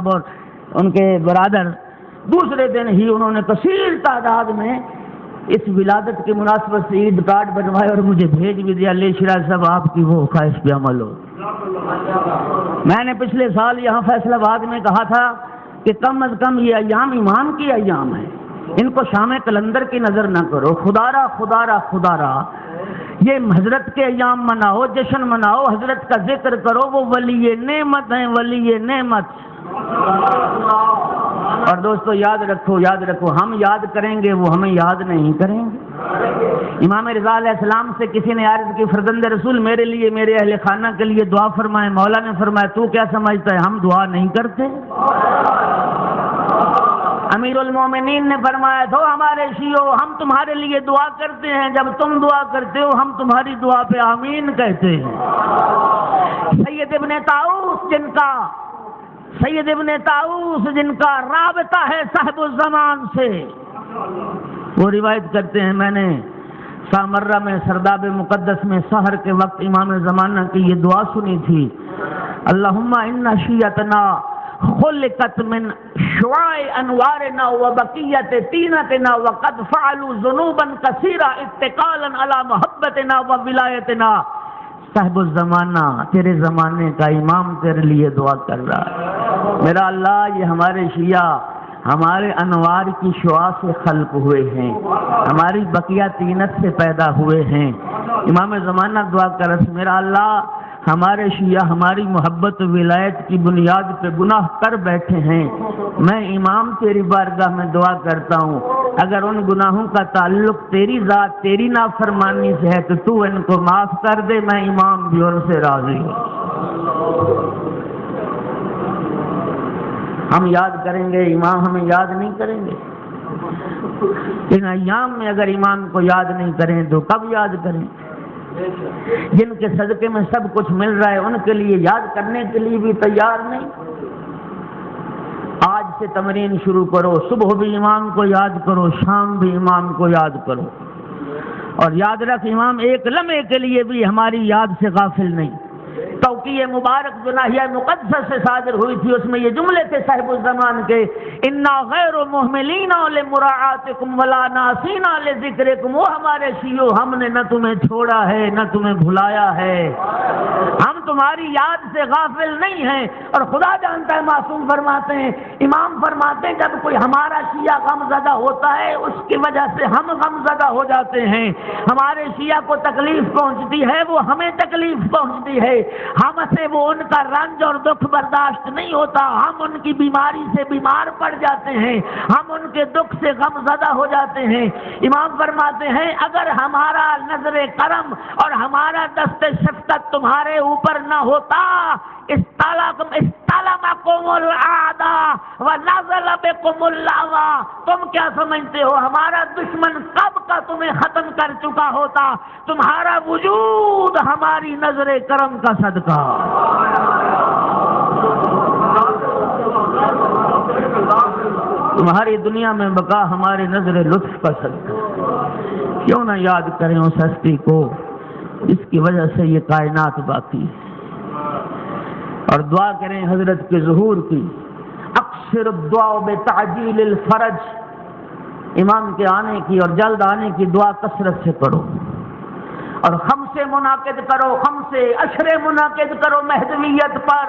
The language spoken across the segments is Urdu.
اور ان کے برادر دوسرے دن ہی انہوں نے کثیر تعداد میں اس ولادت کی مناسبت سے عید کارڈ بنوائے اور مجھے بھیج بھی دیا، لے شراز صاحب آپ کی وہ خواہش پہ عمل ہو۔ میں نے پچھلے سال یہاں فیصل آباد میں کہا تھا کہ کم از کم یہ ایام امام کی ایام ہے، ان کو شام کلندر کی نظر نہ کرو، خدا را خدا را خدا را، یہ حضرت کے ایام مناؤ، جشن مناؤ، حضرت کا ذکر کرو، وہ ولی نعمت ہیں، ولی نعمت۔ اور دوستو یاد رکھو ہم یاد کریں گے، وہ ہمیں یاد نہیں کریں گے۔ امام رضا علیہ السلام سے کسی نے عرض کی، فرزند رسول میرے لیے، میرے اہل خانہ کے لیے دعا فرمائیں۔ مولا نے فرمایا تو کیا سمجھتا ہے ہم دعا نہیں کرتے؟ امیر المومنین نے فرمایا تو ہمارے شیعو ہم تمہارے لیے دعا کرتے ہیں، جب تم دعا کرتے ہو ہم تمہاری دعا پہ آمین کہتے ہیں۔ سید ابن طاؤس جن کا رابطہ ہے صاحب الزمان سے، وہ روایت کرتے ہیں میں نے سامرہ میں سرداب مقدس میں سحر کے وقت امام زمانہ کی یہ دعا سنی تھی، اللہم ان شیعتنا خلقت من شعاع انوارنا وبقیت طینتنا وقد فعلوا ذنوبا کثیرا اتقالا علی محبتنا وولایتنا۔ صاحب الزمانہ تیرے زمانے کا امام تیرے لیے دعا کر رہا ہے، میرا اللہ یہ ہمارے شیعہ ہمارے انوار کی شعاع سے خلق ہوئے ہیں، ہماری بقیہ طینت سے پیدا ہوئے ہیں، امام زمانہ دعا کر رہا ہے، میرا اللہ ہمارے شیعہ ہماری محبت و ولایت کی بنیاد پہ گناہ کر بیٹھے ہیں، میں امام تیری بارگاہ میں دعا کرتا ہوں اگر ان گناہوں کا تعلق تیری ذات تیری نافرمانی سے ہے تو تو ان کو معاف کر دے، میں امام بھی ان سے راضی ہوں۔ ہم یاد کریں گے، امام ہمیں یاد نہیں کریں گے۔ ان ایام میں اگر امام کو یاد نہیں کریں تو کب یاد کریں؟ جن کے صدقے میں سب کچھ مل رہا ہے ان کے لیے یاد کرنے کے لیے بھی تیار نہیں۔ آج سے تمرین شروع کرو، صبح بھی امام کو یاد کرو، شام بھی امام کو یاد کرو، اور یاد رکھ امام ایک لمحے کے لیے بھی ہماری یاد سے غافل نہیں۔ توقیع مبارک جو ناحیہ مقدس سے صادر ہوئی تھی اس میں یہ جملے تھے صاحب الزمان کے، انا غیر مہملین لمراعاتکم ولا ناسین لذکرکم، وہ ہمارے شیعو ہم نے نہ تمہیں چھوڑا ہے نہ تمہیں بھلایا ہے، ہم تمہاری یاد سے غافل نہیں ہیں۔ اور خدا جانتا ہے، معصوم فرماتے ہیں، امام فرماتے ہیں جب کوئی ہمارا شیعہ غم زدہ ہوتا ہے اس کی وجہ سے ہم غم زدہ ہو جاتے ہیں، ہمارے شیعہ کو تکلیف پہنچتی ہے وہ ہمیں تکلیف پہنچتی ہے، ہم سے وہ ان کا رنج اور دکھ برداشت نہیں ہوتا، ہم ان کی بیماری سے بیمار پڑ جاتے ہیں، ہم ان کے دکھ سے غم زدہ ہو جاتے ہیں۔ امام فرماتے ہیں اگر ہمارا نظر کرم اور ہمارا دست شفقت تمہارے اوپر نہ ہوتا، استلمکم الاعداء ونزل بکم اللعوى، تم کیا سمجھتے ہو ہمارا دشمن کب کا تمہیں ختم کر چکا ہوتا، تمہارا وجود ہماری نظر کرم کا صدقہ۔ تمہاری دنیا میں بقا ہمارے نظر لطف کا صدقہ۔ کیوں نہ یاد کریں اس ہستی کو جس کی وجہ سے یہ کائنات باقی ہے، اور دعا کریں حضرت کے ظہور کی۔ اکثر الدعاء بتعجیل الفرج، امام کے آنے کی اور جلد آنے کی دعا کثرت سے کرو، اور خمسے منعقد کرو، خمسے عشرے منعقد کرو مہدویت پر۔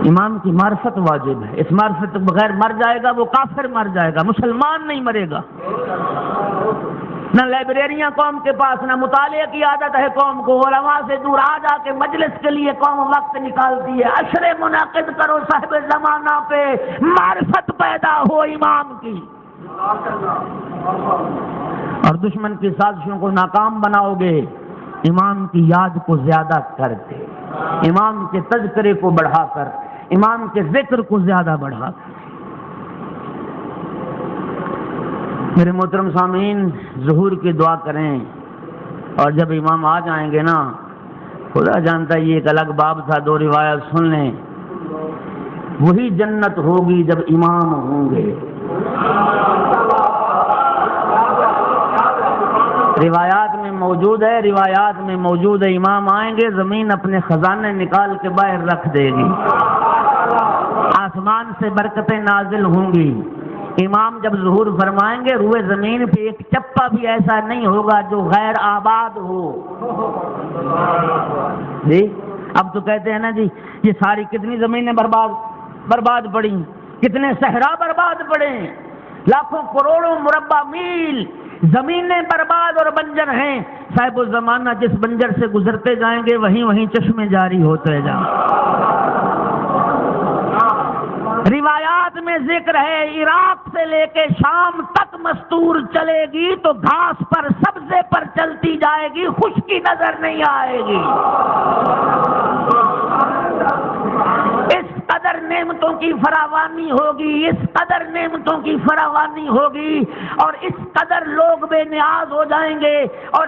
امام کی معرفت واجب ہے، اس معرفت بغیر مر جائے گا وہ کافر مر جائے گا، مسلمان نہیں مرے گا۔ نہ لائبریریاں قوم کے پاس، نہ مطالعے کی عادت ہے قوم کو، علماء سے دور آ جا کے مجلس کے لیے قوم وقت نکالتی ہے۔ عشرے منعقد کرو صاحب زمانہ پہ، معرفت پیدا ہو امام کی، اور دشمن کی سازشوں کو ناکام بناؤ گے امام کی یاد کو زیادہ کر کے، امام کے تذکرے کو بڑھا کر، امام کے ذکر کو زیادہ بڑھا کر۔ میرے محترم سامعین، ظہور کی دعا کریں، اور جب امام آ جائیں گے نا، خدا جانتا ہے یہ ایک الگ باب تھا، دو روایت سن لیں، وہی جنت ہوگی جب امام ہوں گے۔ روایات میں موجود ہے، روایات میں موجود ہے، امام آئیں گے زمین اپنے خزانے نکال کے باہر رکھ دے گی، آسمان سے برکتیں نازل ہوں گی، امام جب ظہور فرمائیں گے روئے زمین پہ ایک چپا بھی ایسا نہیں ہوگا جو غیر آباد ہو۔ جی اب تو کہتے ہیں نا جی یہ ساری کتنی زمینیں برباد پڑی، کتنے صحرا برباد پڑے، لاکھوں کروڑوں مربع میل زمینیں برباد اور بنجر ہیں۔ صاحب الزمانہ جس بنجر سے گزرتے جائیں گے وہیں چشمے جاری ہوتے جائیں۔ روایات میں ذکر ہے عراق سے لے کے شام تک مستور چلے گی تو گھاس پر سبزے پر چلتی جائے گی، خشکی نظر نہیں آئے گی۔ اس قدر نعمتوں کی فراوانی ہوگی، اس قدر نعمتوں کی فراوانی ہوگی، اور اس قدر لوگ بے نیاز ہو جائیں گے، اور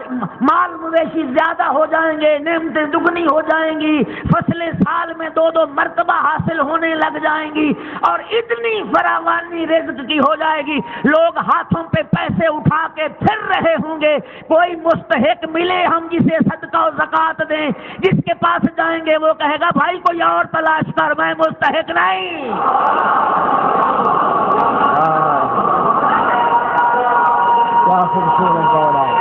مال مویشی زیادہ ہو جائیں گے، نعمتیں دگنی ہو جائیں گی، فصلیں سال میں 2 مرتبہ حاصل ہونے لگ جائیں گی، اور اتنی فراوانی رزق کی ہو جائے گی لوگ ہاتھوں پہ پیسے اٹھا کے پھر رہے ہوں گے، کوئی مستحق ملے ہم جسے صدقہ و زکوٰۃ دیں، جس کے پاس جائیں گے وہ کہے گا بھائی کوئی اور تلاش کر، میں مستحق نہیں۔ کیا خوبصورت دور ہے۔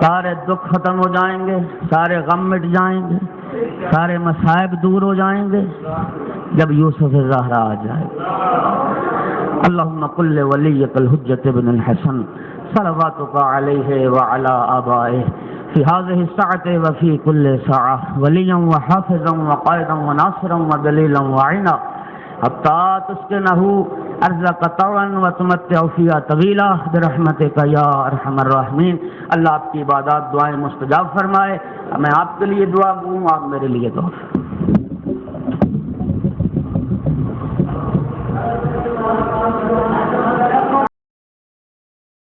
سارے دکھ ختم ہو جائیں گے، سارے غم مٹ جائیں گے، سارے مصائب دور ہو جائیں گے جب یوسف زہرا آ جائے گا۔ اللہم قل لولیک الحجۃ بن الحسن صلواتک علیہ وعلی آبائہ فی هذه الساعة وفی کل ساعة ولیا وحافظا وقائدا وناصرا ودلیلا وعینا حتی تسکنہ ارضک طوعا وتمتع فیہا طویلا برحمتک یا ارحم الراحمین۔ اللہ آپ کی عبادات دعائیں مستجاب فرمائے۔ میں آپ کے لیے دعا کروں، آپ میرے لیے دعا۔